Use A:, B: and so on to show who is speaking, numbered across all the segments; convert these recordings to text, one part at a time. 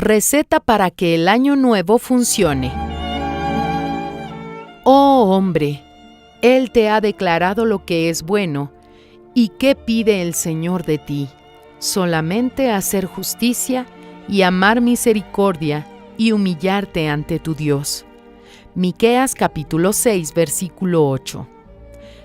A: Receta para que el año nuevo funcione. Oh hombre, Él te ha declarado lo que es bueno. ¿Y qué pide el Señor de ti? Solamente hacer justicia y amar misericordia y humillarte ante tu Dios. Miqueas capítulo 6, versículo 8.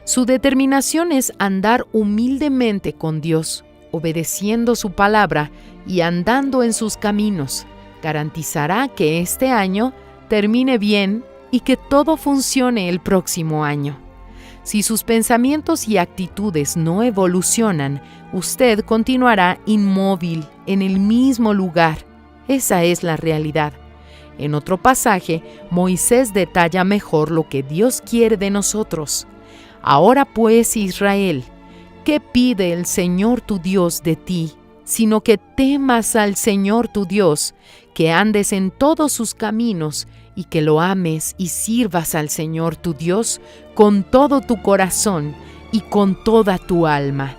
A: Su determinación es andar humildemente con Dios, obedeciendo su palabra y andando en sus caminos. Garantizará que este año termine bien y que todo funcione el próximo año. Si sus pensamientos y actitudes no evolucionan, usted continuará inmóvil en el mismo lugar. Esa es la realidad. En otro pasaje, Moisés detalla mejor lo que Dios quiere de nosotros. Ahora pues, Israel, ¿qué pide el Señor tu Dios de ti? Sino que temas al Señor tu Dios, que andes en todos sus caminos y que lo ames y sirvas al Señor tu Dios con todo tu corazón y con toda tu alma,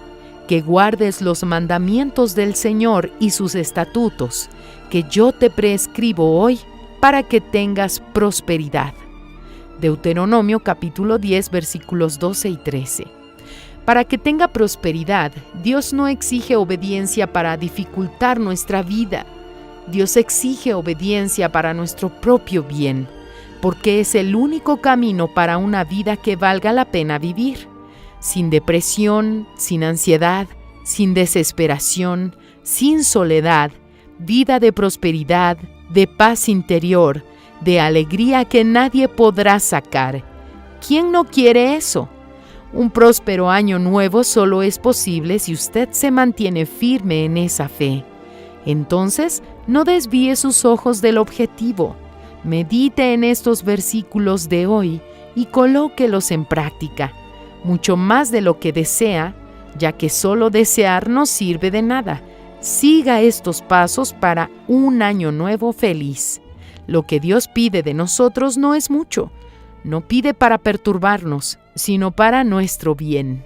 A: que guardes los mandamientos del Señor y sus estatutos, que yo te prescribo hoy para que tengas prosperidad. Deuteronomio capítulo 10 versículos 12 y 13. Para que tenga prosperidad, Dios no exige obediencia para dificultar nuestra vida. Dios exige obediencia para nuestro propio bien, porque es el único camino para una vida que valga la pena vivir, sin depresión, sin ansiedad, sin desesperación, sin soledad, vida de prosperidad, de paz interior, de alegría que nadie podrá sacar. ¿Quién no quiere eso? Un próspero año nuevo solo es posible si usted se mantiene firme en esa fe. Entonces, no desvíe sus ojos del objetivo. Medite en estos versículos de hoy y colóquelos en práctica, mucho más de lo que desea, ya que solo desear no sirve de nada. Siga estos pasos para un año nuevo feliz. Lo que Dios pide de nosotros no es mucho. No pide para perturbarnos, sino para nuestro bien.